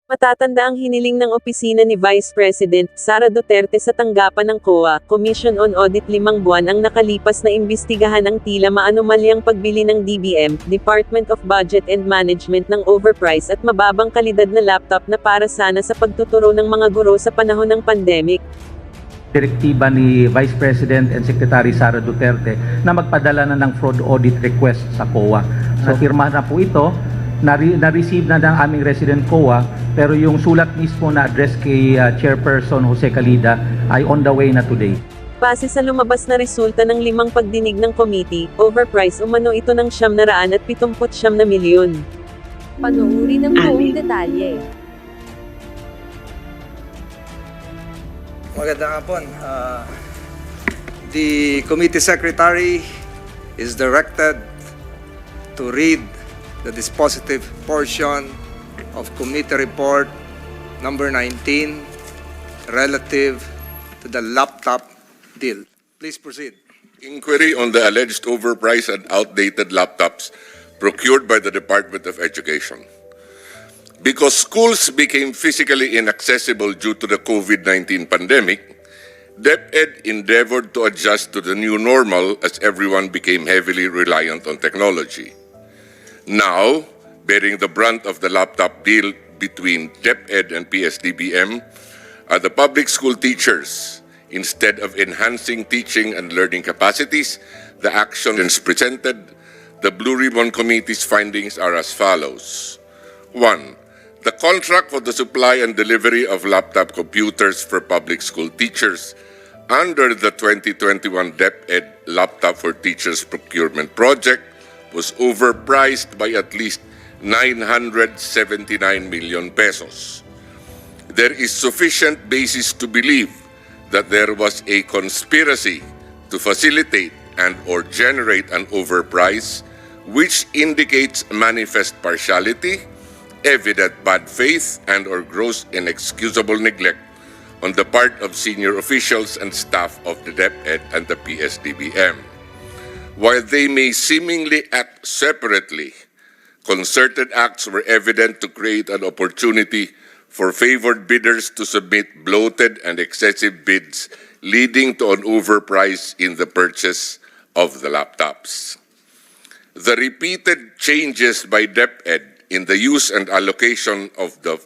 Matatanda ang hiniling ng opisina ni Vice President Sara Duterte sa tanggapan ng COA, Commission on Audit 5 buwan ang nakalipas na imbestigahan ang tila maanomalyang pagbili ng DBM, Department of Budget and Management ng overprice at mababang kalidad na laptop na para sana sa pagtuturo ng mga guro sa panahon ng pandemic. Direktiba ni Vice President and Secretary Sara Duterte na magpadala na ng fraud audit request sa COA. So pirma na po ito, na-receive na ng aming resident COA, pero yung sulat mismo na address kay Chairperson Jose Calida ay on the way na today. Base sa lumabas na resulta ng 5 pagdinig ng committee, overprice umano ito ng 979 na milyon. Panuuri ng buong detalye. Magandang hapon. The committee secretary is directed to read the dispositive portion of committee report number 19 relative to the laptop deal. Please proceed. Inquiry on the alleged overpriced and outdated laptops procured by the Department of Education. Because schools became physically inaccessible due to the COVID-19 pandemic, DEP-ED endeavored to adjust to the new normal as everyone became heavily reliant on technology. Now, bearing the brunt of the laptop deal between DEP-ED and PS-DBM are the public school teachers. Instead of enhancing teaching and learning capacities, the actions presented, the Blue Ribbon Committee's findings are as follows. 1. The contract for the supply and delivery of laptop computers for public school teachers under the 2021 DEP-ED Laptop for Teachers Procurement Project was overpriced by at least 979 million pesos. There is sufficient basis to believe that there was a conspiracy to facilitate and or generate an overprice, which indicates manifest partiality, evident bad faith, and or gross inexcusable neglect on the part of senior officials and staff of the DEP-ED and the PS-DBM. While they may seemingly act separately, concerted acts were evident to create an opportunity for favored bidders to submit bloated and excessive bids, leading to an overprice in the purchase of the laptops. The repeated changes by DEP-ED in the use and allocation of the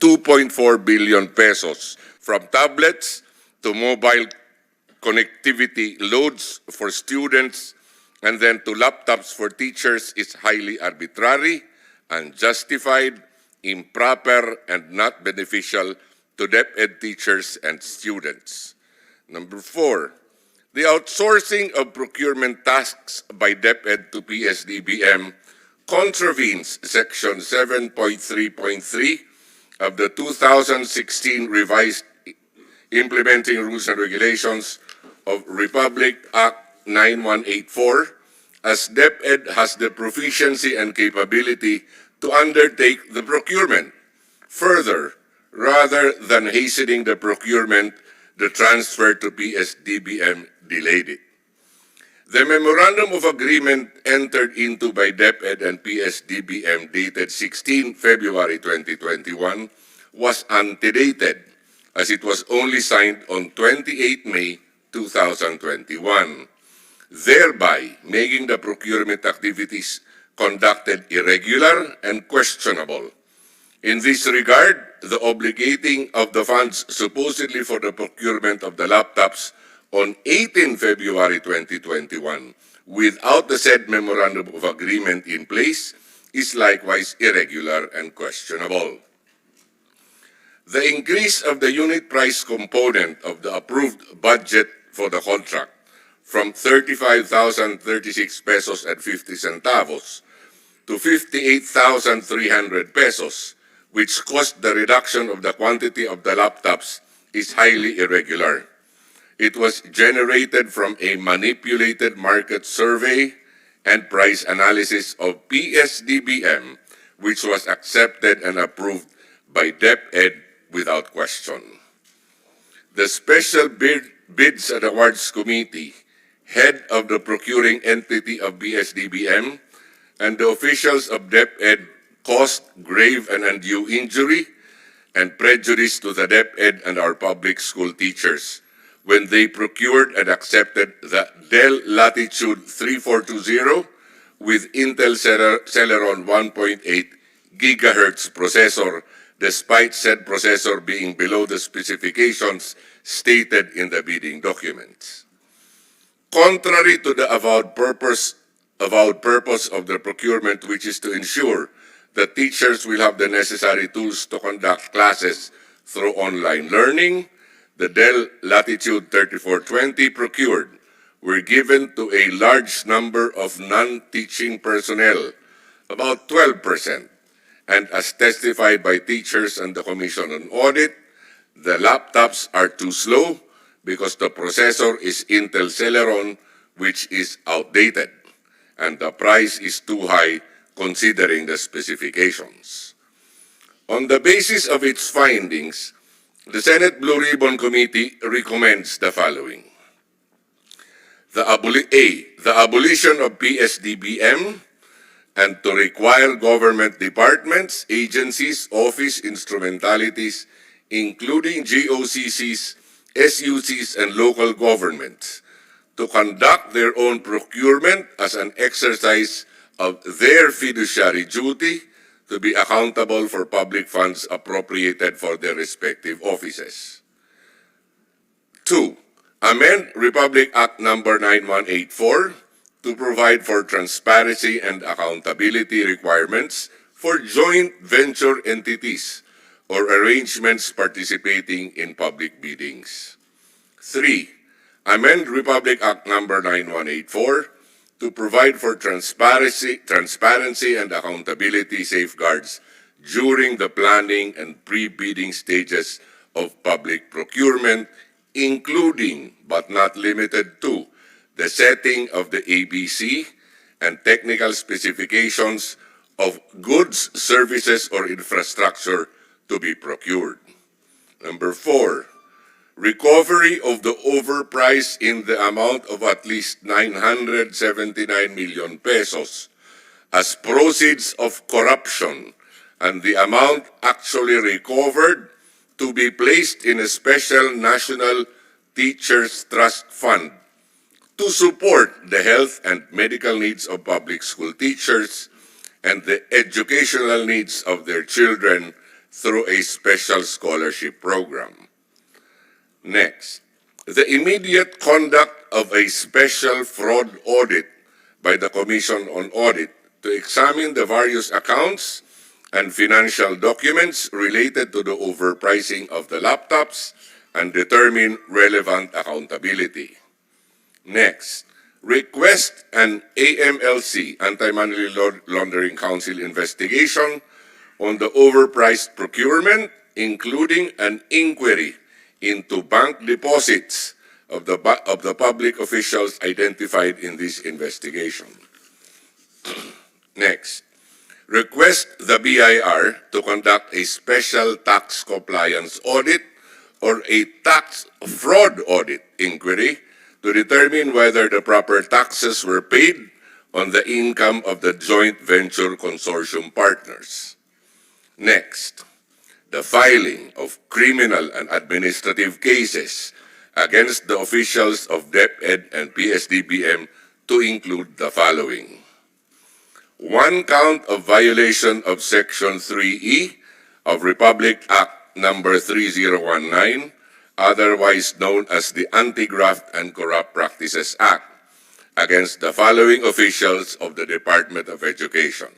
2.4 billion pesos from tablets to mobile connectivity loads for students and then to laptops for teachers is highly arbitrary, unjustified, improper, and not beneficial to DEP-ED teachers and students. Number 4, the outsourcing of procurement tasks by DEP-ED to PS-DBM contravenes Section 7.3.3 of the 2016 Revised Implementing Rules and Regulations of Republic Act 9184, as DEP-ED has the proficiency and capability to undertake the procurement. Further, rather than hastening the procurement, the transfer to PS-DBM delayed it. The Memorandum of Agreement entered into by DEP-ED and PS-DBM dated 16 February 2021 was antedated as it was only signed on 28 May 2021. Thereby making the procurement activities conducted irregular and questionable. In this regard, the obligating of the funds supposedly for the procurement of the laptops on 18 February 2021 without the said Memorandum of Agreement in place is likewise irregular and questionable. The increase of the unit price component of the approved budget for the contract from 35,036 pesos at 50 centavos to 58,300 pesos, which caused the reduction of the quantity of the laptops, is highly irregular. It was generated from a manipulated market survey and price analysis of PS-DBM, which was accepted and approved by DEP-ED without question. The Special Bids and Awards Committee, head of the procuring entity of PS-DBM, and the officials of DEP-ED caused grave and undue injury and prejudice to the DepEd and our public school teachers when they procured and accepted the Dell Latitude 3420 with Intel Celeron 1.8 gigahertz processor, despite said processor being below the specifications stated in the bidding documents. Contrary to the avowed purpose of the procurement, which is to ensure that teachers will have the necessary tools to conduct classes through online learning, the Dell Latitude 3420 procured were given to a large number of non-teaching personnel, about 12%, and as testified by teachers and the Commission on Audit, the laptops are too slow because the processor is Intel Celeron, which is outdated, and the price is too high considering the specifications. On the basis of its findings, the Senate Blue Ribbon Committee recommends the following. The abolition of PS-DBM, and to require government departments, agencies, office instrumentalities, including GOCCs, SUCs, and local governments, to conduct their own procurement as an exercise of their fiduciary duty to be accountable for public funds appropriated for their respective offices. 2. Amend Republic Act No. 9184 to provide for transparency and accountability requirements for joint venture entities or arrangements participating in public biddings. 3. Amend Republic Act No. 9184 to provide for transparency and accountability safeguards during the planning and pre-bidding stages of public procurement, including but not limited to the setting of the ABC and technical specifications of goods, services, or infrastructure to be procured. Number 4, recovery of the overprice in the amount of at least 979 million pesos as proceeds of corruption, and the amount actually recovered to be placed in a special National Teachers Trust Fund to support the health and medical needs of public school teachers and the educational needs of their children through a special scholarship program. Next, the immediate conduct of a special fraud audit by the Commission on Audit to examine the various accounts and financial documents related to the overpricing of the laptops and determine relevant accountability. Next, request an AMLC, Anti-Money Laundering Council investigation on the overpriced procurement, including an inquiry into bank deposits of the public officials identified in this investigation. Next, request the BIR to conduct a special tax compliance audit or a tax fraud audit inquiry to determine whether the proper taxes were paid on the income of the joint venture consortium partners. Next, the filing of criminal and administrative cases against the officials of DEP-ED and PS-DBM to include the following. 1 count of violation of Section 3E of Republic Act No. 3019, otherwise known as the Anti-Graft and Corrupt Practices Act, against the following officials of the Department of Education.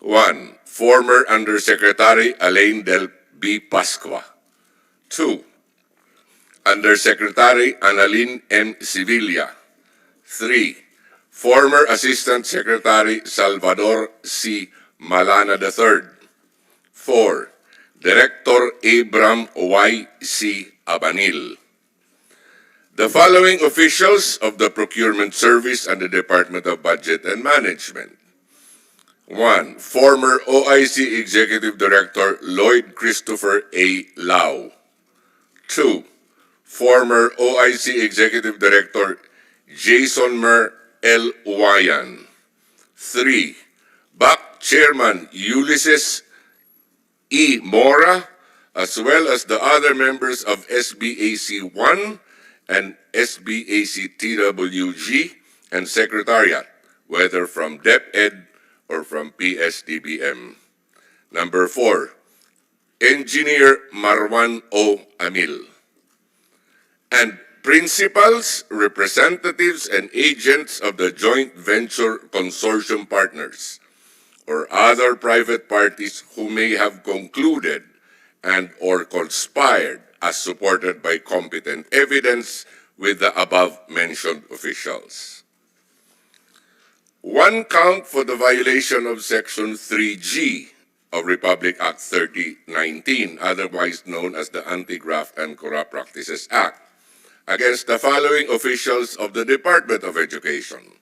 1. Former Undersecretary Alain Del B. Pascua. 2. Undersecretary Annalyn M. Sevilla. 3. Former Assistant Secretary Salvador C. Malana III. 4. Director Abram Y. C. Abanil. The following officials of the Procurement Service and the Department of Budget and Management. 1. Former OIC Executive Director Lloyd Christopher A. Lau. 2. Former OIC Executive Director Jason Mer L. Uwayan. 3. BAC Chairman Ulysses E. Mora, as well as the other members of SBAC-1 and SBAC-TWG and Secretariat, whether from DEP-ED or from PS-DBM. Number 4, Engineer Marwan O. Amil. And principals, representatives, and agents of the joint venture consortium partners or other private parties who may have concluded and or conspired as supported by competent evidence with the above-mentioned officials. One count for the violation of Section 3G of Republic Act 3019, otherwise known as the Anti-Graft and Corrupt Practices Act, against the following officials of the Department of Education.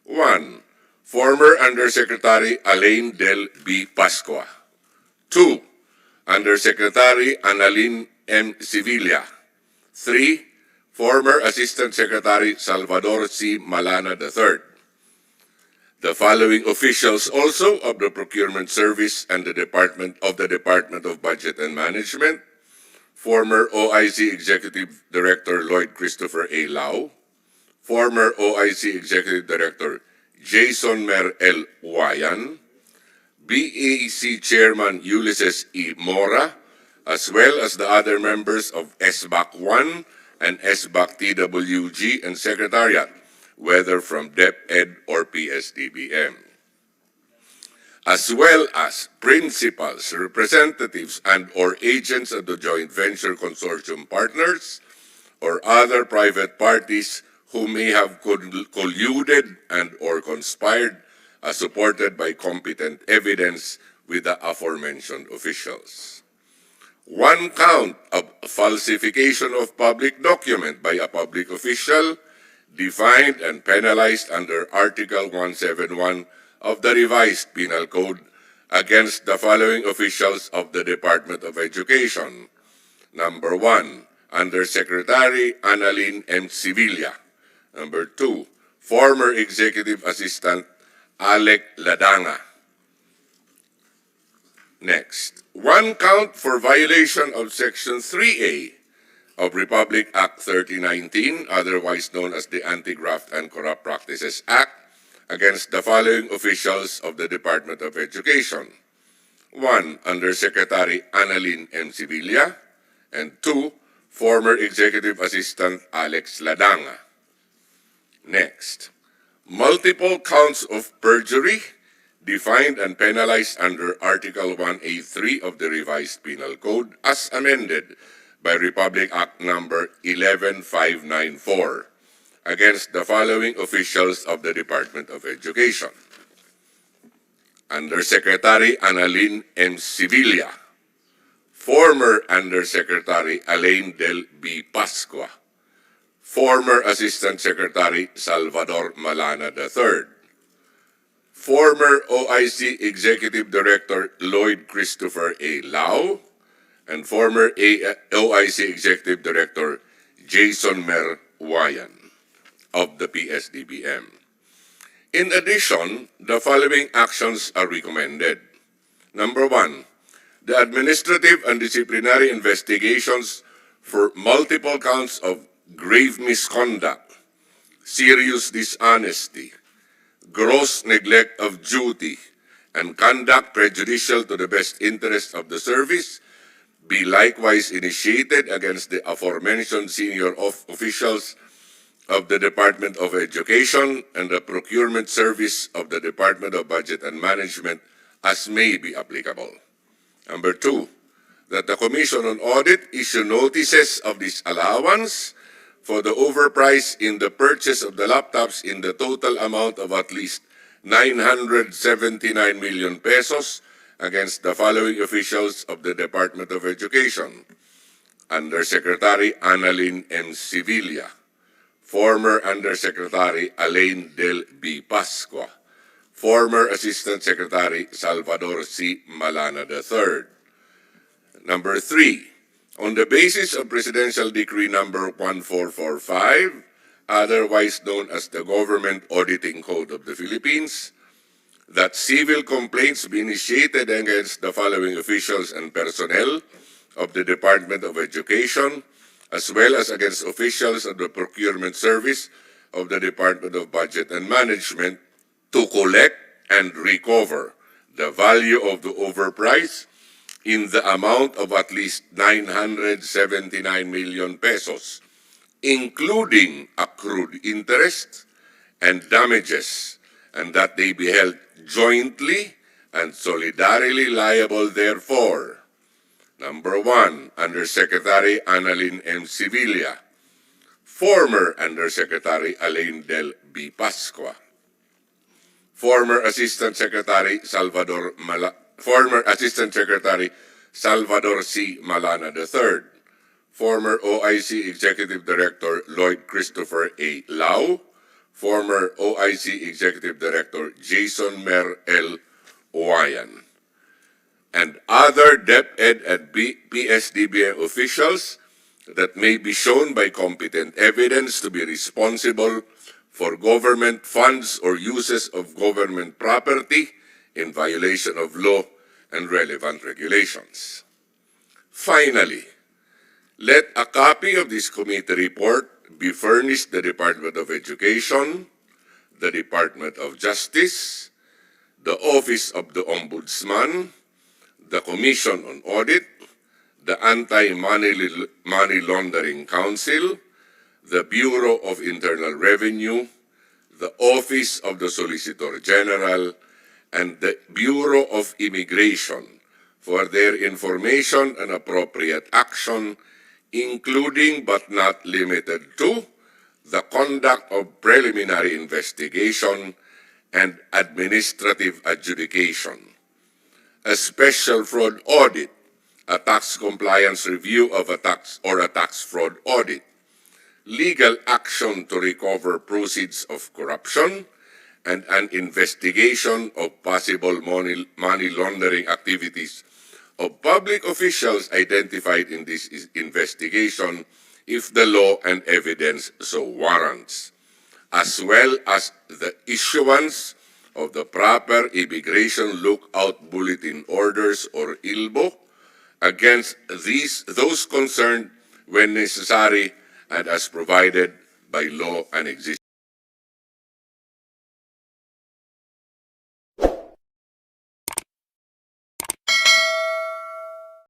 1. Former Undersecretary Alain Del B. Pascua. 2. Undersecretary Annalyn M. Sevilla. 3. Former Assistant Secretary Salvador C. Malana III. The following officials also of the Procurement Service and the Department of Budget and Management: former OIC Executive Director Lloyd Christopher A. Lau, former OIC Executive Director Jason Mer L. Wayan, BAC Chairman Ulysses E. Mora, as well as the other members of SBAC-1 and SBAC-TWG and Secretariat, whether from DEP-ED or PS-DBM, as well as principals, representatives, and or agents of the joint venture consortium partners or other private parties who may have colluded and or conspired as supported by competent evidence with the aforementioned officials. One count of falsification of public document by a public official defined and penalized under Article 171 of the Revised Penal Code against the following officials of the Department of Education. Number 1, Undersecretary Annalyn M. Sevilla. Number 2, former Executive Assistant Alec Ladanga. Next, one count for violation of Section 3A of Republic Act 3019, otherwise known as the Anti-Graft and Corrupt Practices Act, against the following officials of the Department of Education. 1, Undersecretary Annalyn M. Sevilla, and 2, former Executive Assistant Alex Ladanga. Next, multiple counts of perjury defined and penalized under Article 1A3 of the Revised Penal Code as amended by Republic Act Number 11594 against the following officials of the Department of Education. Undersecretary Annalyn M. Sevilla, former Undersecretary Alain Del B. Pascua, former Assistant Secretary Salvador Malana III, former OIC Executive Director Lloyd Christopher A. Lau, and former OIC Executive Director Jason Mer Wayan of the PS-DBM. In addition, the following actions are recommended. Number 1, the administrative and disciplinary investigations for multiple counts of grave misconduct, serious dishonesty, gross neglect of duty, and conduct prejudicial to the best interest of the service be likewise initiated against the aforementioned senior officials of the Department of Education and the Procurement Service of the Department of Budget and Management as may be applicable. Number 2, that the Commission on Audit issue notices of disallowance for the overprice in the purchase of the laptops in the total amount of at least 979 million pesos against the following officials of the Department of Education. Undersecretary Annalyn M. Sevilla, former Undersecretary Alain Del B. Pascua, former Assistant Secretary Salvador C. Malana III. Number 3, on the basis of Presidential Decree Number 1445, otherwise known as the Government Auditing Code of the Philippines, that civil complaints be initiated against the following officials and personnel of the Department of Education, as well as against officials of the Procurement Service of the Department of Budget and Management to collect and recover the value of the overprice in the amount of at least 979 million pesos, including accrued interest and damages, and that they be held jointly and solidarily liable therefor. Number 1, Undersecretary Annalyn M. Sevilla, former Undersecretary Alain del B. Pascua, former Assistant Secretary former Assistant Secretary Salvador C. Malana III, former OIC Executive Director Lloyd Christopher A. Lau, former OIC Executive Director Jason Mer L. Owayan, and other DEP-ED and PS-DBM officials that may be shown by competent evidence to be responsible for government funds or uses of government property in violation of law and relevant regulations. Finally, let a copy of this committee report be furnished the Department of Education, the Department of Justice, the Office of the Ombudsman, the Commission on Audit, the Anti-Money Laundering Council, the Bureau of Internal Revenue, the Office of the Solicitor General, and the Bureau of Immigration for their information and appropriate action, including but not limited to the conduct of preliminary investigation and administrative adjudication, a special fraud audit, a tax compliance review of a tax or a tax fraud audit, legal action to recover proceeds of corruption, and an investigation of possible money laundering activities of public officials identified in this investigation if the law and evidence so warrants, as well as the issuance of the proper Immigration Lookout Bulletin Orders or ILBO against those concerned when necessary and as provided by law and existing